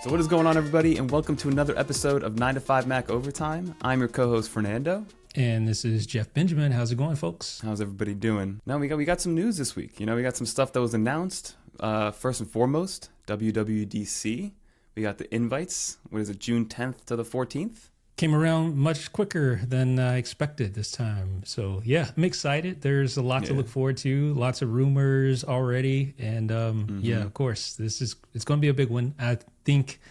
So what is going on, everybody, and welcome to another episode of 9 to 5 Mac Overtime. I'm your co-host, Fernando. And this is Jeff Benjamin. How's it going, folks? How's everybody doing? Now, we got some news this week. You know, we got some stuff that was announced. First and foremost, WWDC. We got the invites. What is it, June 10th to the 14th? Came around much quicker than I expected this time. So, yeah, I'm excited. There's a lot to look forward to. Lots of rumors already. And, yeah, of course, it's going to be a big one. I think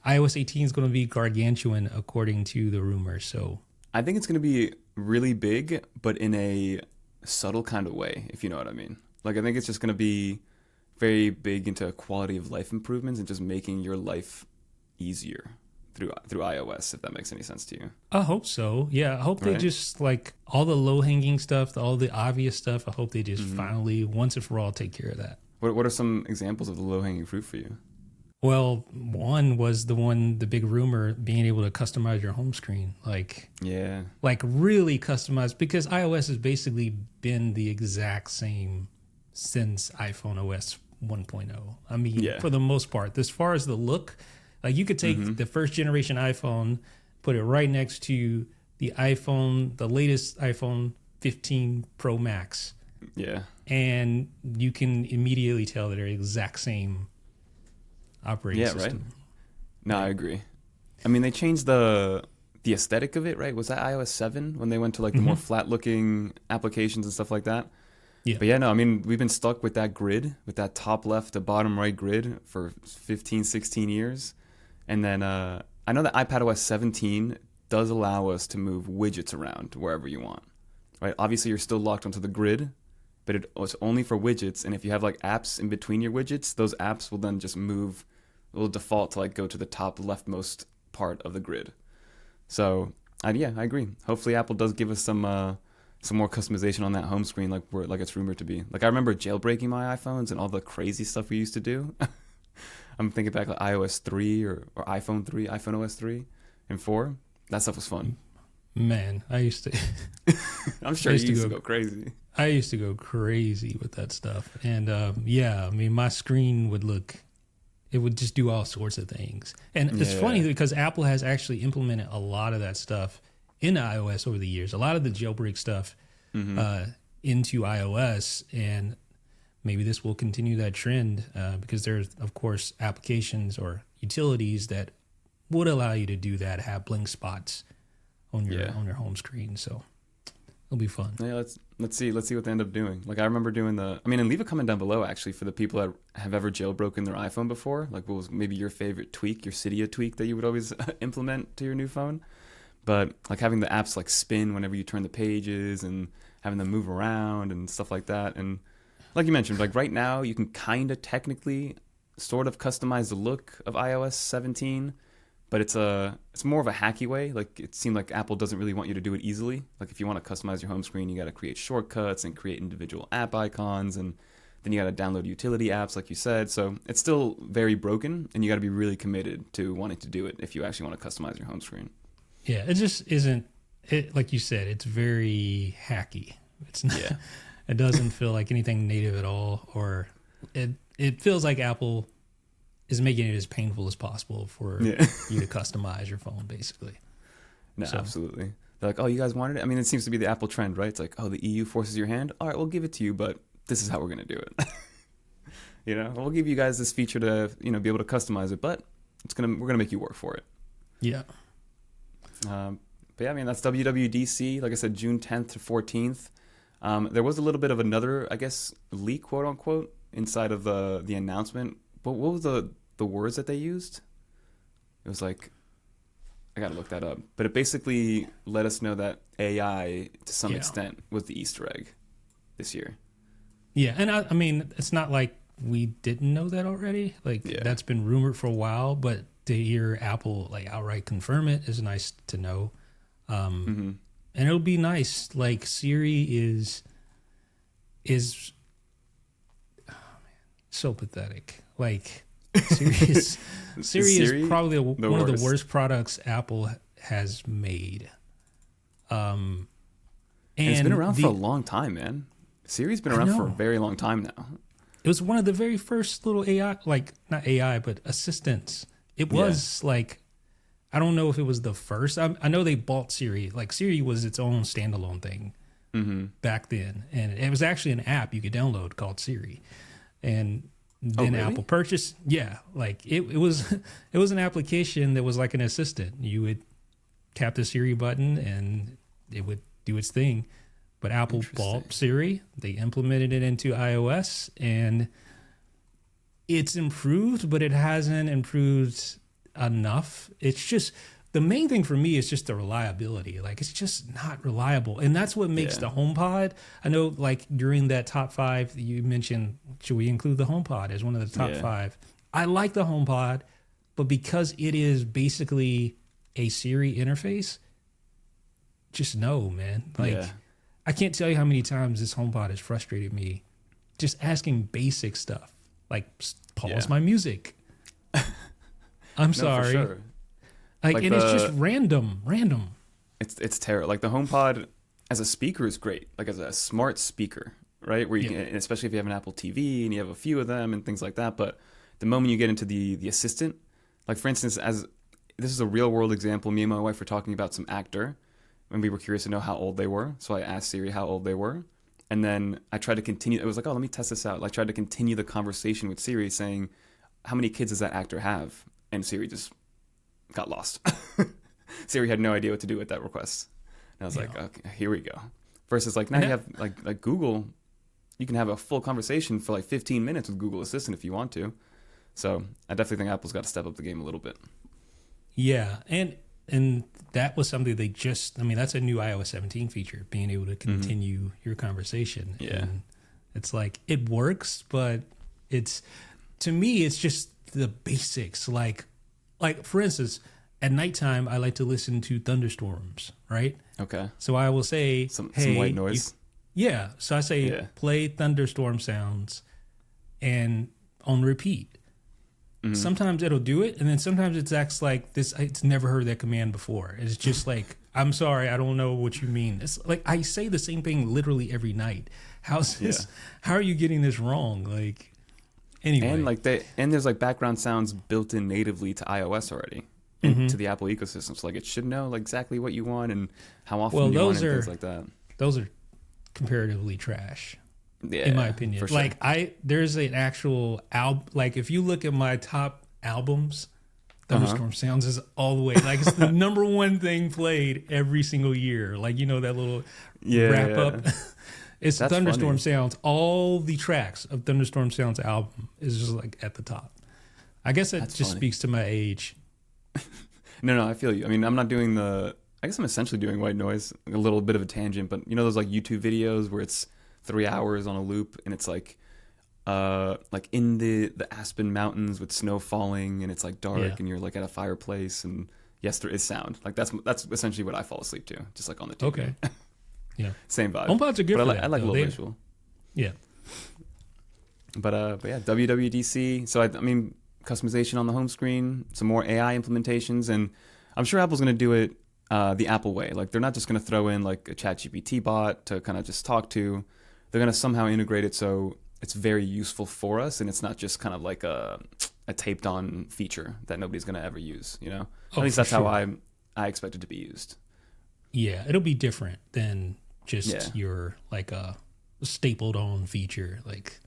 iOS 18 is going to be gargantuan, according to the rumors. So I think it's going to be really big, but in a subtle kind of way, if you know what I mean. Like, I think it's just going to be very big into quality of life improvements and just making your life easier through iOS, if that makes any sense to you. I hope so. Yeah, I hope they just, like, all the low-hanging stuff, all the obvious stuff, I hope they just finally, once and for all, take care of that. What are some examples of the low-hanging fruit for you? Well, one was the big rumor, being able to customize your home screen. Like really customized, because iOS has basically been the exact same since iPhone OS 1.0. I mean, for the most part, as far as the look, like you could take the first generation iPhone, put it right next to the latest iPhone 15 Pro Max. Yeah. And you can immediately tell that they're the exact same operating system. Right. No, I agree. I mean, they changed the aesthetic of it, right? Was that iOS 7 when they went to like the more flat looking applications and stuff like that? Yeah. But yeah, no, I mean, we've been stuck with that grid, with that top left to bottom right grid for 15, 16 years. And then I know that iPadOS 17 does allow us to move widgets around wherever you want, right? Obviously, you're still locked onto the grid, but it was only for widgets. And if you have like apps in between your widgets, those apps will then just move, will default to like go to the top leftmost part of the grid. So yeah, I agree. Hopefully Apple does give us some more customization on that home screen, like it's rumored to be. Like, I remember jailbreaking my iPhones and all the crazy stuff we used to do. I'm thinking back like iOS 3 or iPhone 3, iPhone OS 3 and 4. That stuff was fun. Man, I used to. I'm sure you used to go crazy. I used to go crazy with that stuff. And yeah, I mean, my screen it would just do all sorts of things. And it's funny because Apple has actually implemented a lot of that stuff in iOS over the years, a lot of the jailbreak stuff into iOS. And maybe this will continue that trend because there's, of course, applications or utilities that would allow you to do that, have blank spots on your home screen. So it'll be fun. Yeah, let's see what they end up doing. Like, I remember doing and leave a comment down below actually for the people that have ever jailbroken their iPhone before. Like, what was maybe your favorite tweak, your Cydia tweak that you would always implement to your new phone? But like having the apps like spin whenever you turn the pages and having them move around and stuff like that. And like you mentioned, like right now you can kind of technically sort of customize the look of iOS 17, but it's more of a hacky way. Like, it seemed like Apple doesn't really want you to do it easily. Like, if you want to customize your home screen, you got to create shortcuts and create individual app icons, and then you got to download utility apps, like you said. So it's still very broken, and you got to be really committed to wanting to do it if you actually want to customize your home screen. Yeah, it just isn't. Like you said, it's very hacky. It's not. Yeah. It doesn't feel like anything native at all, or it feels like Apple is making it as painful as possible for you to customize your phone, basically. No, absolutely. They're like, oh, you guys wanted it? I mean, it seems to be the Apple trend, right? It's like, oh, the EU forces your hand. All right, we'll give it to you, but this is how we're going to do it. You know, we'll give you guys this feature to, be able to customize it, but we're going to make you work for it. Yeah. But yeah, I mean, that's WWDC. Like I said, June 10th to 14th. There was a little bit of another, I guess, leak, quote unquote, inside of the announcement. But what was the words that they used? It was like, I got to look that up. But it basically let us know that AI, to some extent, was the Easter egg this year. Yeah, and I mean, it's not like we didn't know that already. Like, that's been rumored for a while, but to hear Apple like outright confirm it is nice to know. And it'll be nice. Like, Siri is oh man, so pathetic. Like, Siri is probably one of the worst products Apple has made. And it's been around for a long time, man. Siri's been around for a very long time now. It was one of the very first little AI, like not AI, but assistants it was like, I don't know if it was the first. I know they bought Siri. Like Siri was its own standalone thing back then, and it was actually an app you could download called Siri, and then really? Apple purchased. Yeah, like it was it was an application that was like an assistant. You would tap the Siri button and it would do its thing. But Apple bought Siri. They implemented it into iOS, and it's improved, but it hasn't improved enough. It's just, the main thing for me is just the reliability. Like, it's just not reliable. And that's what makes the HomePod. I know, like, during that top 5, you mentioned, should we include the HomePod as one of the top 5? I like the HomePod, but because it is basically a Siri interface, just no, man. Like, I can't tell you how many times this HomePod has frustrated me just asking basic stuff. Like, pause my music. I'm sorry. For sure. Like, and it's just random. It's terrible. Like, the HomePod as a speaker is great. Like, as a smart speaker, right? Where you can, especially if you have an Apple TV and you have a few of them and things like that. But the moment you get into the assistant, like, for instance, as this is a real world example, me and my wife were talking about some actor, and we were curious to know how old they were. So I asked Siri how old they were. And then I tried to continue. It was like, oh, let me test this out. Like, tried to continue the conversation with Siri, saying, how many kids does that actor have? And Siri just got lost. Siri had no idea what to do with that request. And I was like, okay, here we go. Versus, like, now you have, like Google, you can have a full conversation for, like, 15 minutes with Google Assistant if you want to. So I definitely think Apple's got to step up the game a little bit. Yeah, and that was something they just, I mean, that's a new iOS 17 feature, being able to continue your conversation. Yeah. And it's like, it works, but it's, to me, it's just the basics. Like for instance, at nighttime, I like to listen to thunderstorms, right? Okay. So I will say, some hey, white noise. So I say, play thunderstorm sounds and on repeat. Sometimes it'll do it, and then sometimes it acts like this. It's never heard that command before. It's just like, I'm sorry, I don't know what you mean. It's like I say the same thing literally every night. How's this? How are you getting this wrong? Like, anyway, and there's like background sounds built in natively to iOS already, to the Apple ecosystem. So like it should know like exactly what you want and how often you want it, and things like that. Those are comparatively trash. Yeah, in my opinion. For sure. Like there's an actual like if you look at my top albums, Thunderstorm Sounds is all the way. Like it's the number one thing played every single year. Like, you know, that little wrap up. It's That's Thunderstorm funny. Sounds. All the tracks of Thunderstorm Sounds album is just like at the top. I guess that just speaks to my age. No, I feel you. I mean, I'm not doing I guess I'm essentially doing white noise, a little bit of a tangent, but you know those like YouTube videos where it's 3 hours on a loop and it's like in the Aspen Mountains with snow falling and it's like dark and you're like at a fireplace and yes, there is sound. Like that's essentially what I fall asleep to, just like on the TV. Okay. Yeah. Same vibe. HomePods are good for that. I like a little visual. Yeah. But yeah, WWDC. So I mean, customization on the home screen, some more AI implementations, and I'm sure Apple's going to do it the Apple way. Like they're not just going to throw in like a ChatGPT bot to kind of just talk to. They're going to somehow integrate it so it's very useful for us, and it's not just kind of like a taped on feature that nobody's going to ever use, you know? At least that's how I expect it to be used. Yeah, it'll be different than just your like a stapled on feature. Like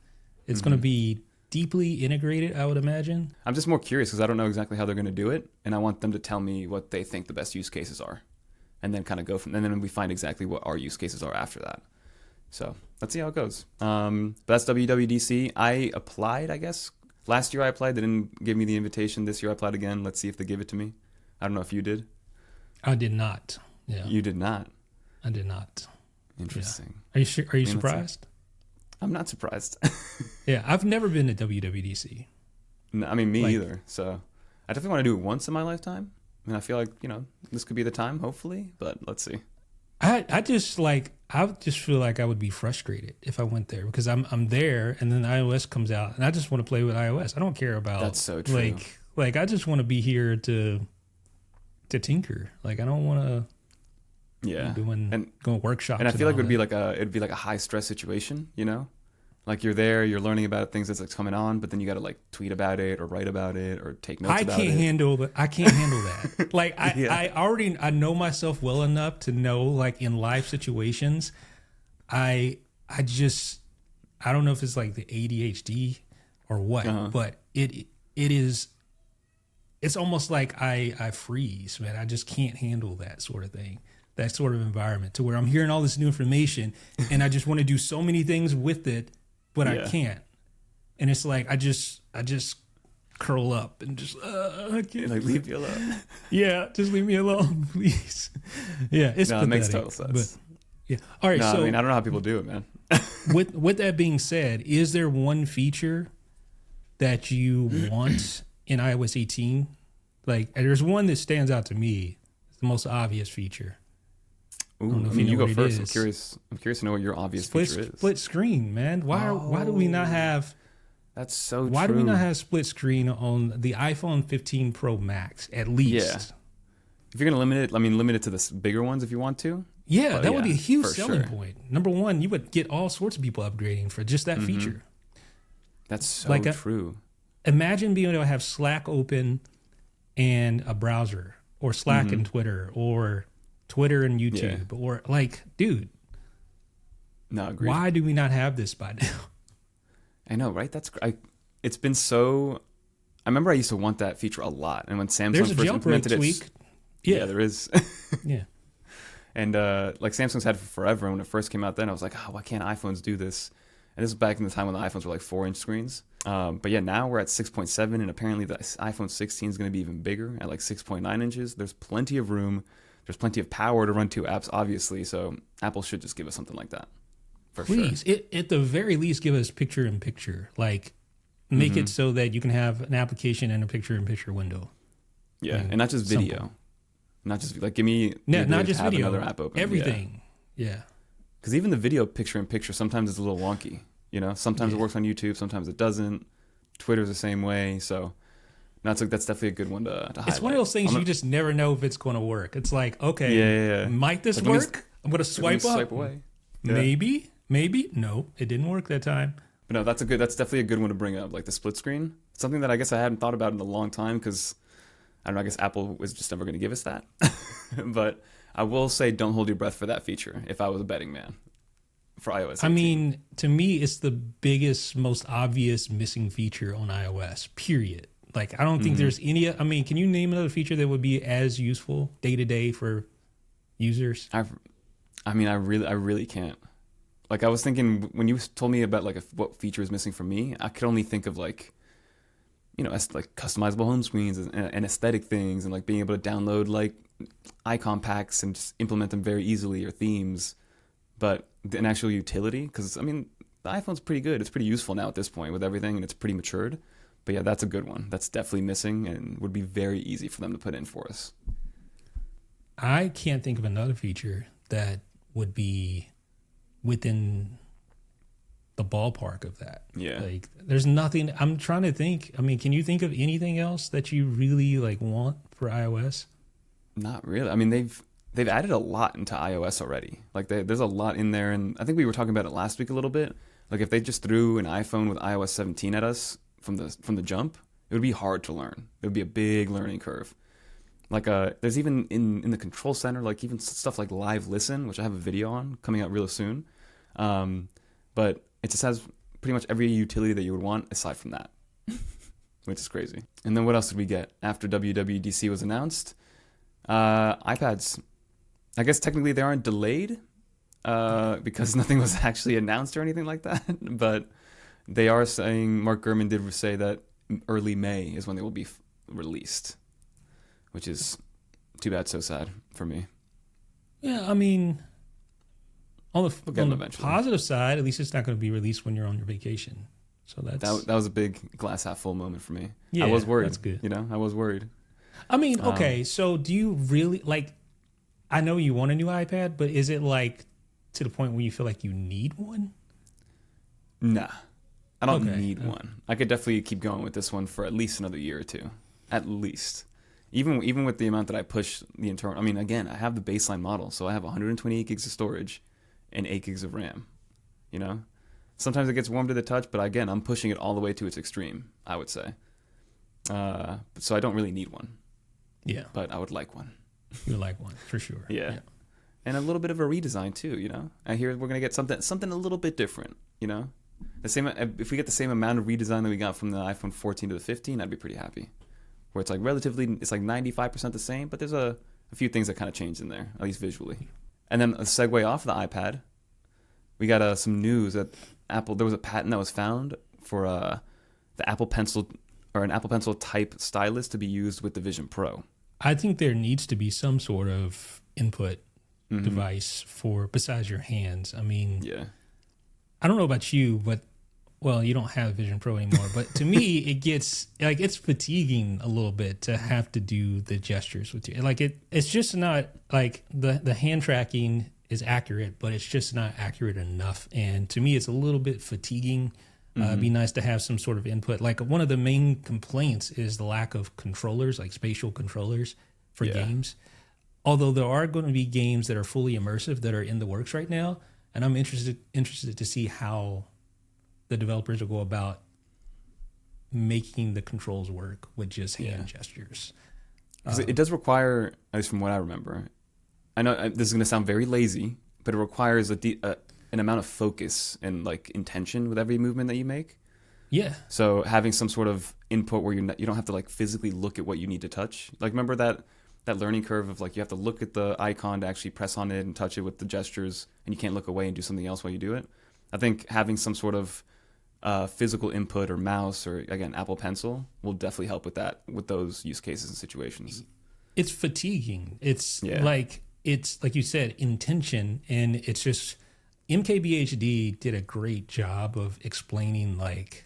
it's going to be deeply integrated, I would imagine. I'm just more curious because I don't know exactly how they're going to do it, and I want them to tell me what they think the best use cases are, and then kind of go from, and then we find exactly what our use cases are after that. So let's see how it goes. But that's WWDC. I applied, I guess. Last year I applied. They didn't give me the invitation. This year I applied again. Let's see if they give it to me. I don't know if you did. I did not. Yeah. You did not? I did not. Interesting. Yeah. Are you surprised? I'm not surprised. Yeah, I've never been to WWDC. No, I mean, me either. So I definitely want to do it once in my lifetime. I mean, I feel like, you know, this could be the time, hopefully. But let's see. I just feel like I would be frustrated if I went there because I'm there and then iOS comes out and I just want to play with iOS. I don't care about That's so true. Like I just want to be here to tinker. Like I don't want to going workshops. And I feel like it'd be like a high stress situation, you know? Like you're there, you're learning about things that's like coming on, but then you got to like tweet about it or write about it or take notes about it. I can't handle that. Like Yeah. I know myself well enough to know, like, in live situations, I just, I don't know if it's like the ADHD or what, but it's almost like I freeze, man. I just can't handle that sort of thing, that sort of environment, to where I'm hearing all this new information and I just want to do so many things with it, but I can't. And it's like I just curl up and just I can't. Like, leave me alone. Yeah, just leave me alone, please. Yeah, it's No, pathetic, it makes total sense. But yeah. All right. No, So I mean, I don't know how people do it, man. with that being said, is there one feature that you want in iOS 18? Like, there's one that stands out to me. It's the most obvious feature. Ooh, I mean, you go first. I'm curious to know what your obvious feature is. Split screen, man. Why do we not have? That's so true. Why do we not have split screen on the iPhone 15 Pro Max at least? Yeah. If you're gonna limit it, I mean, limit it to the bigger ones if you want to. Yeah, But that would be a huge for selling sure. point. Number one, you would get all sorts of people upgrading for just that feature. That's so Like true. Imagine being able to have Slack open and a browser, or Slack and Twitter, or Twitter and YouTube, or like, dude, No, agreed. why do we not have this by now? I know, right? It's been so. I remember I used to want that feature a lot, and when Samsung There's a first jailbreak implemented it, tweak. yeah, there is. Yeah. And like Samsung's had it for forever. When it first came out, then I was like, oh, why can't iPhones do this? And this is back in the time when the iPhones were like 4-inch screens. But yeah, now we're at 6.7, and apparently the iPhone 16 is going to be even bigger at like 6.9 inches. There's plenty of room. There's plenty of power to run 2 apps, obviously. So Apple should just give us something like that. For Please, sure. at the very least, give us picture-in-picture. Like, make it so that you can have an application and a picture-in-picture window. Yeah, and not just video. Simple. Not just like give me Yeah, the not ability just to have video. another app open. Everything. Yeah. Because even the video picture-in-picture sometimes is a little wonky. You know, sometimes it works on YouTube, sometimes it doesn't. Twitter's the same way. So that's definitely a good one to highlight. It's one of those things you just never know if it's going to work. It's like, okay, Yeah. might this Like, let me work? I'm going to swipe up. Swipe away. Yeah. Maybe. No, it didn't work that time. But no, that's definitely a good one to bring up, like the split screen. Something that I guess I hadn't thought about in a long time because, I don't know, I guess Apple was just never going to give us that. But I will say don't hold your breath for that feature if I was a betting man for iOS 18. I mean, to me, it's the biggest, most obvious missing feature on iOS, period. Like, I don't think there's any, I mean, can you name another feature that would be as useful day to day for users? I mean, I really can't. Like, I was thinking when you told me about like what feature is missing for me, I could only think of like, you know, like customizable home screens and aesthetic things, and like being able to download like icon packs and just implement them very easily, or themes. But an actual utility, because I mean, the iPhone's pretty good. It's pretty useful now at this point with everything, and it's pretty matured. But yeah, that's a good one. That's definitely missing and would be very easy for them to put in for us. I can't think of another feature that would be within the ballpark of that. Yeah. Like, there's nothing. I'm trying to think. I mean, can you think of anything else that you really like want for iOS? Not really. I mean, they've added a lot into iOS already. Like there's a lot in there, and I think we were talking about it last week a little bit. Like if they just threw an iPhone with iOS 17 at us from the jump, it would be hard to learn. It would be a big learning curve. Like there's even in the control center, like even stuff like Live Listen, which I have a video on coming out real soon. But it just has pretty much every utility that you would want aside from that, which is crazy. And then what else did we get after WWDC was announced? iPads. I guess technically they aren't delayed because nothing was actually announced or anything like that. But they are saying, Mark Gurman did say that early May is when they will be released, which is too bad, so sad for me. Yeah, I mean, on the eventually. positive side, at least it's not going to be released when you're on your vacation. So that was a big glass half full moment for me. Yeah, I was worried. That's good. You know, I was worried. I mean, okay, so do you really, like, I know you want a new iPad, but is it like to the point where you feel like you need one? Nah, I don't Okay. need one. I could definitely keep going with this one for at least another year or two, at least. Even with the amount that I push the internal. I mean, again, I have the baseline model, so I have 128 gigs of storage and 8 gigs of RAM. You know, Sometimes it gets warm to the touch, but again, I'm pushing it all the way to its extreme, I would say. So I don't really need one. Yeah. But I would like one. You would like one, for sure. Yeah. And a little bit of a redesign too, you know? I hear we're going to get something a little bit different, you know? If we get the same amount of redesign that we got from the iPhone 14 to the 15, I'd be pretty happy. Where it's like it's like 95% the same, but there's a few things that kind of changed in there, at least visually. And then a segue off the iPad, we got some news that there was a patent that was found for the Apple Pencil, or an Apple Pencil type stylus to be used with the Vision Pro. I think there needs to be some sort of input device besides your hands. I mean, I don't know about you, but well, you don't have Vision Pro anymore. But to me, it gets like it's fatiguing a little bit to have to do the gestures with you. Like it's just not like the hand tracking is accurate, but it's just not accurate enough. And to me, it's a little bit fatiguing. It'd be nice to have some sort of input. Like one of the main complaints is the lack of controllers, like spatial controllers for games. Although there are going to be games that are fully immersive that are in the works right now, and I'm interested to see how the developers will go about making the controls work with just hand gestures. Because it does require, at least from what I remember, I know this is going to sound very lazy, but it requires an amount of focus and like intention with every movement that you make. Yeah. So having some sort of input where you don't have to like physically look at what you need to touch. Like remember that learning curve of like you have to look at the icon to actually press on it and touch it with the gestures, and you can't look away and do something else while you do it. I think having some sort of physical input or mouse or again Apple Pencil will definitely help with that, with those use cases and situations. It's fatiguing. It's like you said, intention, and it's just MKBHD did a great job of explaining like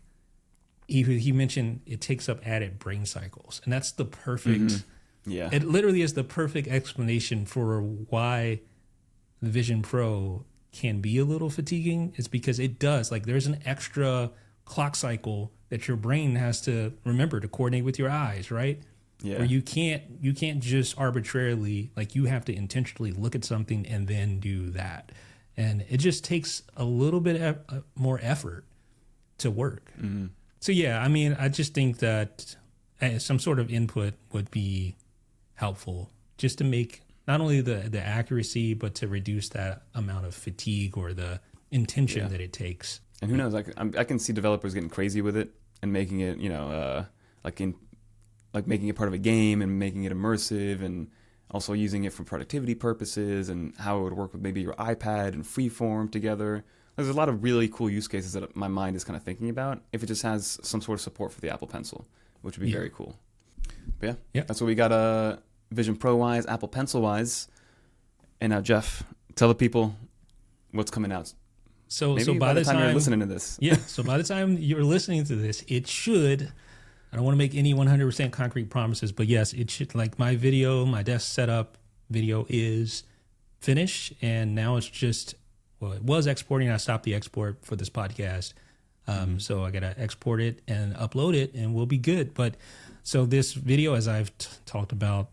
he mentioned it takes up added brain cycles, and that's the perfect it literally is the perfect explanation for why the Vision Pro can be a little fatiguing. Is because it does, like there's an extra clock cycle that your brain has to remember to coordinate with your eyes, right? Yeah. Where you can't just arbitrarily, like you have to intentionally look at something and then do that. And it just takes a little bit more effort to work. So yeah, I mean, I just think that some sort of input would be helpful just to make not only the accuracy, but to reduce that amount of fatigue or the intention that it takes. And who knows, I can see developers getting crazy with it and making it, making it part of a game and making it immersive, and also using it for productivity purposes, and how it would work with maybe your iPad and Freeform together. There's a lot of really cool use cases that my mind is kind of thinking about if it just has some sort of support for the Apple Pencil, which would be very cool. But that's what we got Vision Pro-wise, Apple Pencil-wise. And now, Jeff, tell the people what's coming out. So maybe by the time you're listening to this. So by the time you're listening to this, it should... I don't want to make any 100% concrete promises, but yes, it should. Like my desk setup video is finished, and now it's just, it was exporting. I stopped the export for this podcast. So I got to export it and upload it, and we'll be good. But so this video, as I've talked about,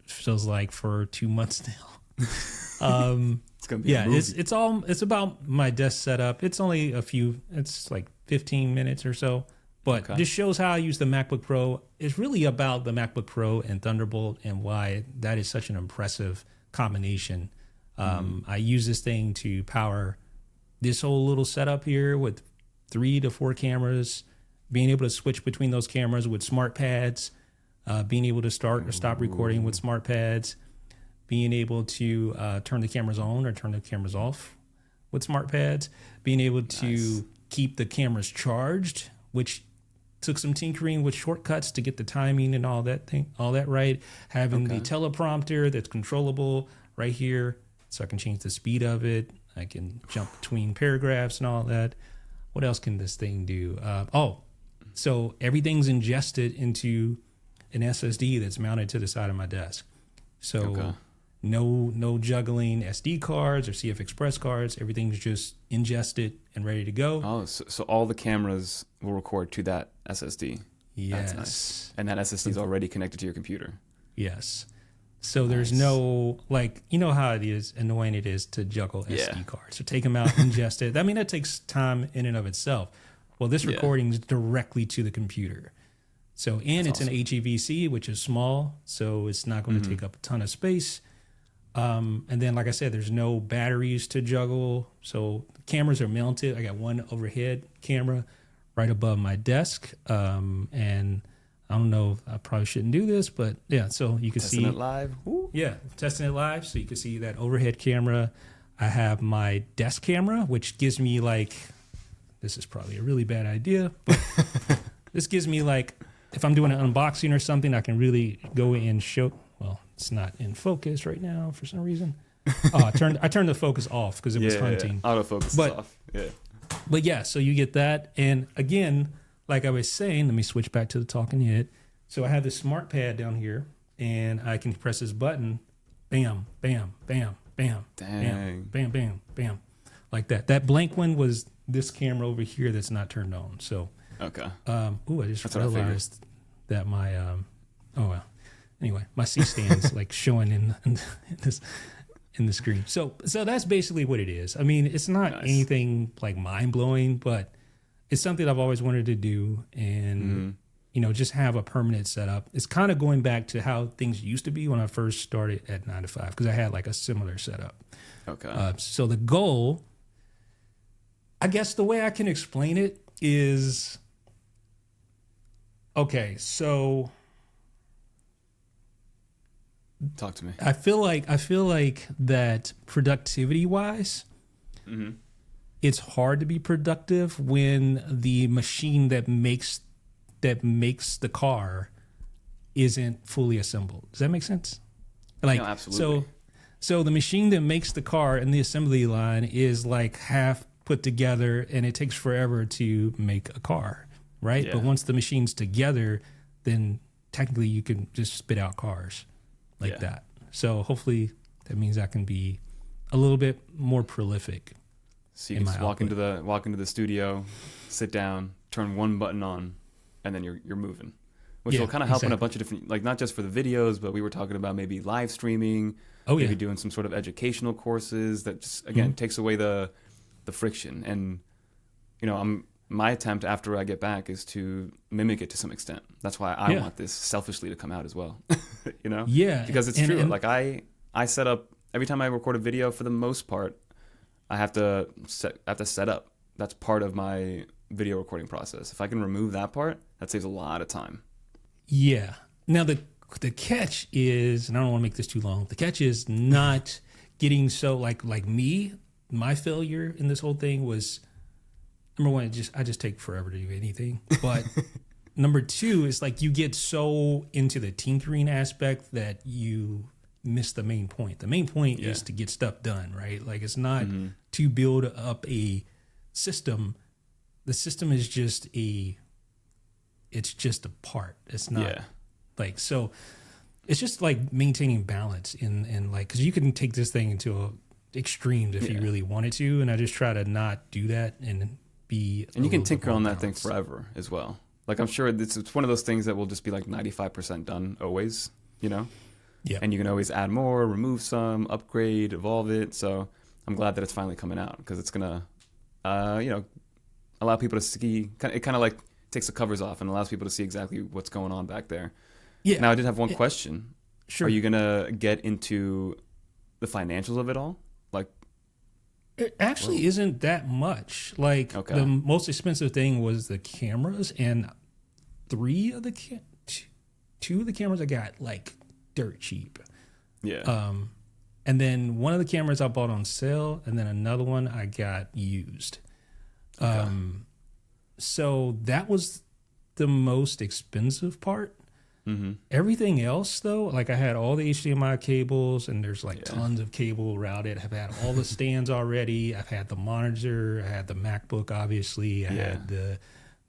feels like for 2 months now. It's gonna be a movie. It's about my desk setup. It's only it's like 15 minutes or so. But this shows how I use the MacBook Pro. It's really about the MacBook Pro and Thunderbolt and why that is such an impressive combination. I use this thing to power this whole little setup here with 3 to 4 cameras, being able to switch between those cameras with smart pads, being able to start or stop recording with smart pads, being able to turn the cameras on or turn the cameras off with smart pads, being able to keep the cameras charged, which took some tinkering with shortcuts to get the timing and all that right. Having the teleprompter that's controllable right here, so I can change the speed of it. I can jump between paragraphs and all that. What else can this thing do? So everything's ingested into an SSD that's mounted to the side of my desk. So no juggling SD cards or CF Express cards. Everything's just ingested and ready to go. Oh, so all the cameras will record to that SSD. Yes. That's nice. And that SSD is already connected to your computer. Yes. So there's no, like, you know how annoying it is to juggle SD cards. So take them out, ingest it. I mean, that takes time in and of itself. Well, this recording is directly to the computer. So, and it's awesome. An HEVC, which is small, so it's not going to take up a ton of space. And then, like I said, there's no batteries to juggle. So the cameras are mounted. I got one overhead camera right above my desk. And I don't know, I probably shouldn't do this, but yeah, so you can see. Testing it live. Ooh. Yeah, testing it live. So you can see that overhead camera. I have my desk camera, which gives me like, this is probably a really bad idea, but this gives me like, if I'm doing an unboxing or something, I can really go and show. Well, it's not in focus right now for some reason. Oh, I turned the focus off because it was hunting. Yeah. Autofocus is off. Yeah. But yeah, so you get that. And again, like I was saying, let me switch back to the talking head. So I have this smart pad down here, and I can press this button. Bam, bam, bam, bam, Dang. bam, bam, bam, bam, like that. That blank one was this camera over here that's not turned on. So okay. I just realized that my oh well. Anyway, my C-stand's like showing in the screen. So that's basically what it is. I mean, it's not anything like mind blowing, but it's something I've always wanted to do, and you know, just have a permanent setup. It's kind of going back to how things used to be when I first started at 9 to 5, because I had like a similar setup. Okay. So the goal, I guess the way I can explain it is, okay, so talk to me. I feel like that productivity wise, it's hard to be productive when the machine that makes the car isn't fully assembled. Does that make sense? Like, no, absolutely. So the machine that makes the car and the assembly line is like half put together, and it takes forever to make a car, right? Yeah. But once the machine's together, then technically you can just spit out cars like that. So hopefully that means I can be a little bit more prolific. So you can just walk into the studio, sit down, turn one button on, and then you're moving, which will kind of help in a bunch of different, like not just for the videos, but we were talking about maybe live streaming, maybe doing some sort of educational courses that just again takes away the friction. And you know, my attempt after I get back is to mimic it to some extent. That's why I want this selfishly to come out as well. You know? Yeah. Because it's true. Like I set up every time I record a video, for the most part, I have to set up. That's part of my video recording process. If I can remove that part, that saves a lot of time. Yeah. Now the catch is, and I don't want to make this too long, the catch is not getting so like me, my failure in this whole thing was, number one, I just take forever to do anything. But number two is like you get so into the tinkering aspect that you miss the main point. The main point is to get stuff done, right? Like it's not to build up a system. The system is just it's just a part. It's not like, so it's just like maintaining balance in like, cause you can take this thing into extremes if you really wanted to. And I just try to not do that and you can tinker on that thing forever as well. Like I'm sure it's one of those things that will just be like 95% done always, you know? Yeah. And you can always add more, remove some, upgrade, evolve it. So I'm glad that it's finally coming out, because it's going to, you know, allow people to see, it kind of like takes the covers off and allows people to see exactly what's going on back there. Yeah. Now I did have one question. Sure. Are you going to get into the financials of it all? Like, it actually isn't that much. Like the most expensive thing was the cameras, and two of the cameras I got like dirt cheap. Yeah. And then one of the cameras I bought on sale, and then another one I got used. Okay. So that was the most expensive part. Mm-hmm. Everything else, though, like I had all the HDMI cables, and there's like tons of cable routed. I've had all the stands already. I've had the monitor. I had the MacBook, obviously. I had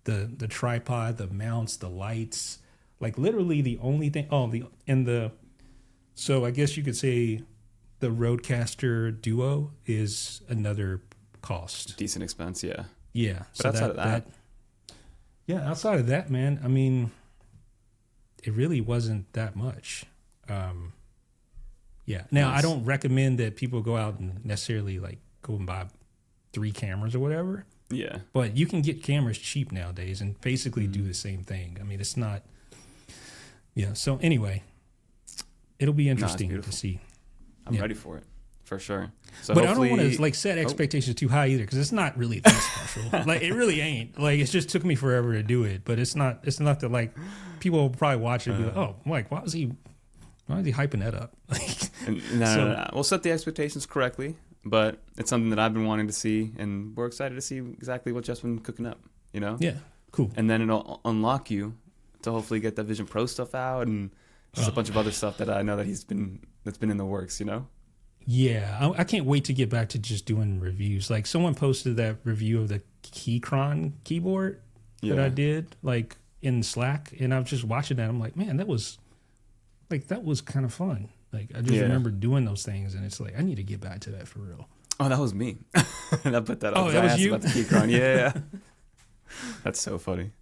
the tripod, the mounts, the lights. Like literally the only thing. So I guess you could say the Rodecaster Duo is another cost. Decent expense, yeah. Yeah. But so outside of that. Outside of that, man, I mean, it really wasn't that much. Yeah. Now, Nice. I don't recommend that people go out and necessarily like go and buy 3 cameras or whatever, Yeah. but you can get cameras cheap nowadays and basically do the same thing. I mean, it's not, yeah. So anyway, it'll be interesting to beautiful. see. I'm ready for it, for sure. So But I don't hopefully, want to like set expectations too high either, because it's not really that special. Like it really ain't. Like it just took me forever to do it, but it's not. It's not that like people will probably watch it and be like, oh, Mike, why is he hyping that up? Like, no. We'll set the expectations correctly, but it's something that I've been wanting to see, and we're excited to see exactly what Jeff's been cooking up. You know? Yeah, cool. And then it'll unlock you to hopefully get that Vision Pro stuff out and just a bunch of other stuff that I know that that's been in the works. You know? Yeah, I can't wait to get back to just doing reviews. Like someone posted that review of the Keychron keyboard that I did, like in Slack, and I was just watching that. I'm like, man, that was kind of fun. Like I just remember doing those things, and it's like I need to get back to that for real. Oh, that was me. And I put that up. Oh, that was you? About the Keychron. Yeah. That's so funny.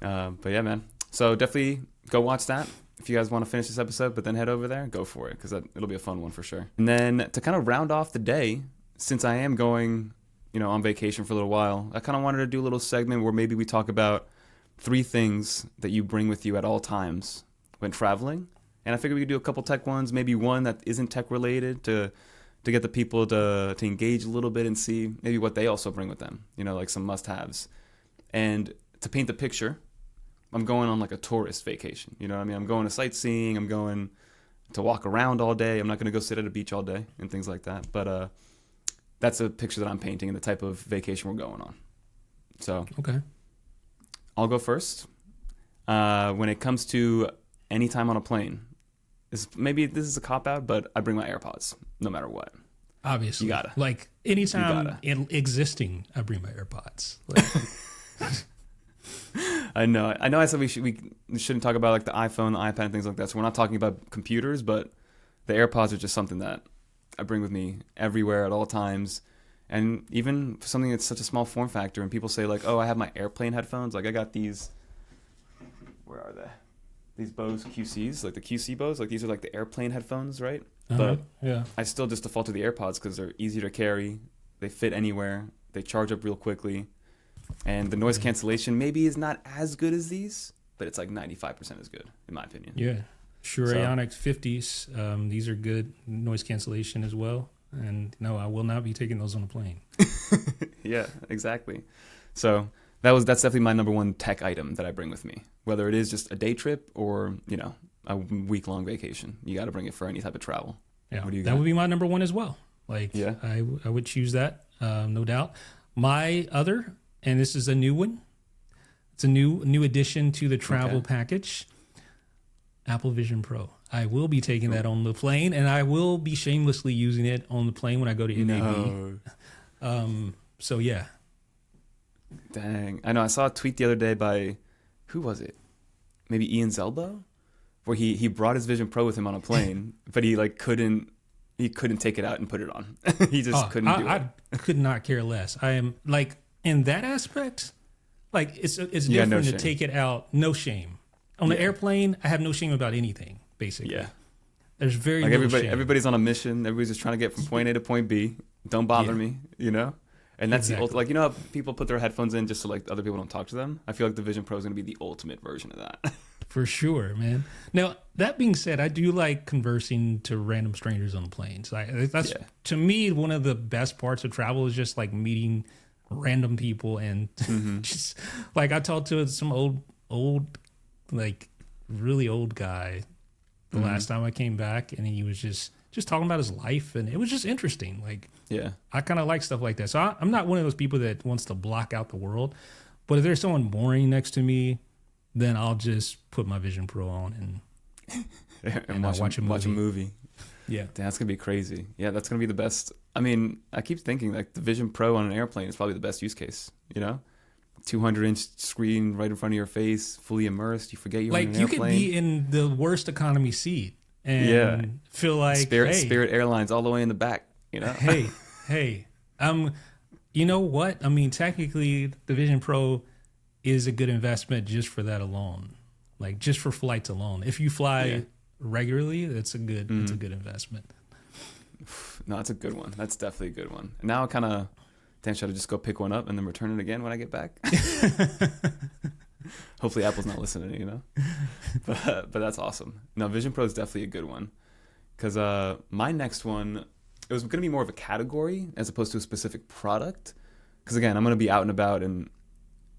But yeah, man. So definitely go watch that. If you guys want to finish this episode, but then head over there, go for it, because it'll be a fun one for sure. And then to kind of round off the day, since I am going, on vacation for a little while, I kind of wanted to do a little segment where maybe we talk about 3 things that you bring with you at all times when traveling. And I figured we could do a couple tech ones, maybe one that isn't tech related to get the people to engage a little bit and see maybe what they also bring with them, like some must-haves. And to paint the picture, I'm going on like a tourist vacation. You know what I mean? I'm going to sightseeing. I'm going to walk around all day. I'm not going to go sit at a beach all day and things like that. But that's a picture that I'm painting and the type of vacation we're going on. So Okay. I'll go first. When it comes to any time on a plane, maybe this is a cop-out, but I bring my AirPods no matter what. Obviously. You gotta. Like anytime existing, I bring my AirPods. Like, I know. I said we shouldn't talk about like the iPhone, the iPad, and things like that. So we're not talking about computers, but the AirPods are just something that I bring with me everywhere at all times. And even for something that's such a small form factor, and people say like, "Oh, I have my airplane headphones." Like I got these. Where are they? These Bose QCs, like the QC Bose. Like these are like the airplane headphones, right? But yeah, I still just default to the AirPods because they're easy to carry. They fit anywhere. They charge up real quickly. And the noise cancellation maybe is not as good as these, but it's like 95% as good, in my opinion. Yeah. Shure Ionics 50s. These are good noise cancellation as well. And no, I will not be taking those on a plane. Yeah, exactly. So that's definitely my number one tech item that I bring with me. Whether it is just a day trip or, a week-long vacation. You got to bring it for any type of travel. Yeah, What do you that got? would be my number one as well. Like, Yeah. I would choose that, no doubt. My other, and this is a new one. It's a new addition to the travel package. Apple Vision Pro. I will be taking that on the plane, and I will be shamelessly using it on the plane when I go to NAB. No. So yeah. Dang. I know. I saw a tweet the other day by, who was it? Maybe Ian Zelbo? Where he brought his Vision Pro with him on a plane, but he couldn't take it out and put it on. He just couldn't do it. I could not care less. I am like, in that aspect, like it's different no to shame. take it out. No shame. On the airplane, I have no shame about anything, basically. Yeah. There's very Like little shame. everybody's on a mission. Everybody's just trying to get from point A to point B. Don't bother me, And that's Exactly. the like how people put their headphones in just so like other people don't talk to them. I feel like the Vision Pro is going to be the ultimate version of that. For sure, man. Now, that being said, I do like conversing to random strangers on the planes. That's to me one of the best parts of travel is just like meeting random people and just like I talked to some old like really old guy the last time I came back, and he was just talking about his life, and it was just interesting. Like, Yeah. I kind of like stuff like that. So I'm not one of those people that wants to block out the world, but if there's someone boring next to me, then I'll just put my Vision Pro on and watch a movie. Yeah. Damn, that's gonna be crazy. Yeah, that's gonna be the best. I mean, I keep thinking like the Vision Pro on an airplane is probably the best use case. 200-inch screen right in front of your face, fully immersed. You forget you're on an Like, you airplane. could be in the worst economy seat and feel like, Spirit Airlines all the way in the back. hey, you know what? I mean, technically, the Vision Pro is a good investment just for that alone. Like, just for flights alone. If you fly regularly, it's a good investment. No, that's a good one. That's definitely a good one. And now I kind of think I should just go pick one up and then return it again when I get back. Hopefully Apple's not listening, you know. But that's awesome. No, Vision Pro is definitely a good one. Because my next one, it was going to be more of a category as opposed to a specific product. Because again, I'm going to be out and about, and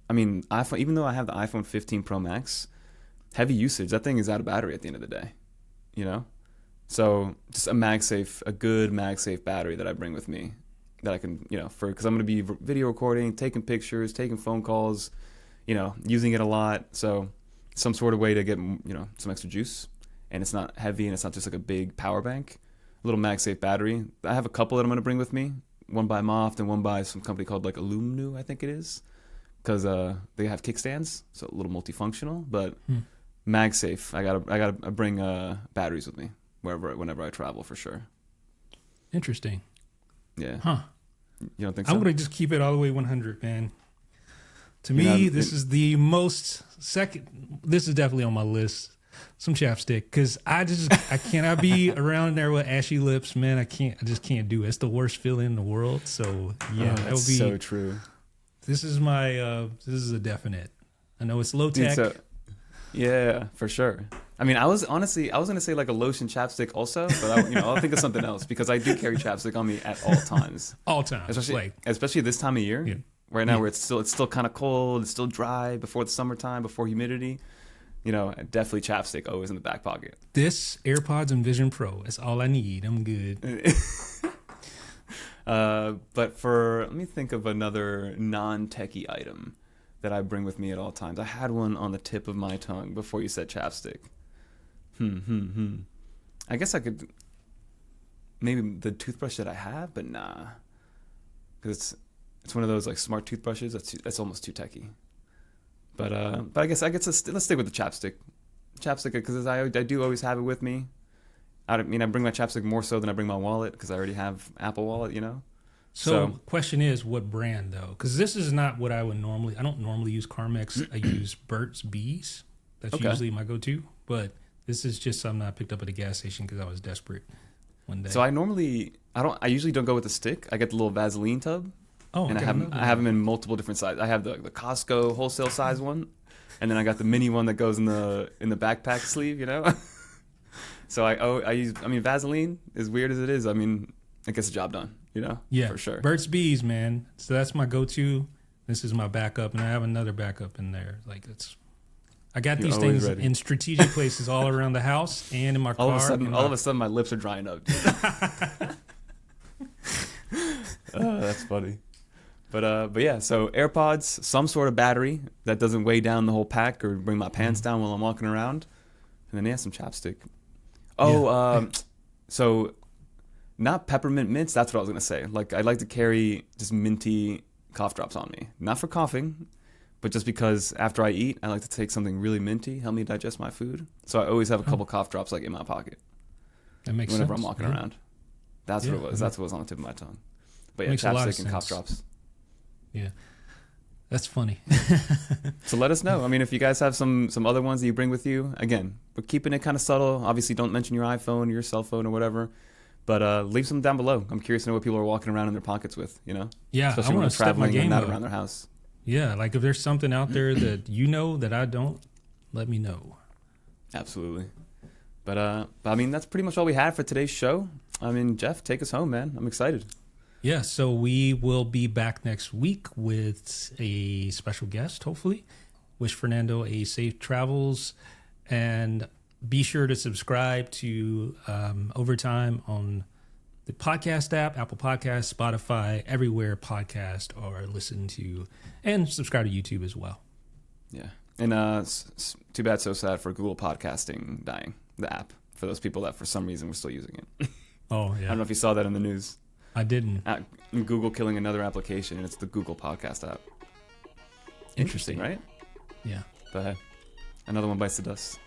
I mean, iPhone. Even though I have the iPhone 15 Pro Max, heavy usage, that thing is out of battery at the end of the day, you know. So just a good MagSafe battery that I bring with me, that I can, you know, because I'm going to be video recording, taking pictures, taking phone calls, you know, using it a lot. So some sort of way to get, you know, some extra juice, and it's not heavy and it's not just like a big power bank. A little MagSafe battery. I have a couple that I'm going to bring with me. One by Moft and one by some company called like Illumnu, I think it is, because they have kickstands, so a little multifunctional. But MagSafe, I gotta bring batteries with me whenever I travel for sure. Interesting. Yeah. Huh. You don't think so? I'm gonna just keep it all the way 100, man. To me, this is the most second. This is definitely on my list. Some chapstick, because I cannot be around there with ashy lips, man. I just can't do it. It's the worst feeling in the world. So yeah, that would be so true. This is this is a definite. I know it's low tech. Yeah, for sure. I mean, I was gonna say like a lotion chapstick also, but I'll think of something else, because I do carry chapstick on me at all times. All times, especially this time of year. Yeah. Right now, where it's still kind of cold, it's still dry before the summertime, before humidity. You know, definitely chapstick always in the back pocket. This, AirPods, and Vision Pro. That's all I need. I'm good. But let me think of another non-techie item that I bring with me at all times. I had one on the tip of my tongue before you said chapstick. I guess I could, maybe the toothbrush that I have, but nah. Because it's one of those like smart toothbrushes that's almost too techie. But I guess let's stick with the chapstick. Chapstick, because I do always have it with me. I bring my chapstick more so than I bring my wallet, because I already have Apple Wallet, you know. So question is, what brand though? Because this is not what I would normally. I don't normally use Carmex. I use Burt's Bees. That's usually my go-to. But this is just something I picked up at a gas station because I was desperate one day. So I usually don't go with the stick. I get the little Vaseline tub. Oh, and I have them in multiple different sizes. I have the Costco wholesale size one, and then I got the mini one that goes in the backpack sleeve, you know. So I use. I mean, Vaseline, as weird as it is, I mean, it gets the job done, you know. Yeah, for sure. Burt's Bees, man. So that's my go-to. This is my backup, and I have another backup in there. Like I got these things in strategic places all around the house and in my car. All of a sudden, my lips are drying up. That's funny. But yeah, so AirPods, some sort of battery that doesn't weigh down the whole pack or bring my pants down while I'm walking around, and then some chapstick. So not peppermint mints. That's what I was gonna say. Like, I like to carry just minty cough drops on me, not for coughing, but just because after I eat, I like to take something really minty, help me digest my food. So I always have a couple cough drops like in my pocket. That makes whenever sense. I'm walking around. That's what it was. That's what was on the tip of my tongue. But yeah, Makes a lot of chapstick and cough sense. drops. Yeah, that's funny. So let us know. I mean, if you guys have some other ones that you bring with you, again, we're keeping it kind of subtle. Obviously, don't mention your iPhone, your cell phone, or whatever. But leave some down below. I'm curious to know what people are walking around in their pockets with, you know? Yeah, especially I when want they're to step my traveling and game not up. around their house. Yeah, like if there's something out there that you know that I don't, let me know. Absolutely. But I mean, that's pretty much all we had for today's show. I mean, Jeff, take us home, man. I'm excited. Yeah, so we will be back next week with a special guest, hopefully. Wish Fernando a safe travels, and be sure to subscribe to Overtime on the podcast app, Apple Podcasts, Spotify, everywhere podcast are listened to, and subscribe to YouTube as well. Yeah. And too bad, so sad for Google Podcasting dying, the app, for those people that for some reason were still using it. Oh, yeah. I don't know if you saw that in the news. I didn't. Google killing another application, and it's the Google Podcast app. Interesting, right? Yeah. But hey, another one bites the dust.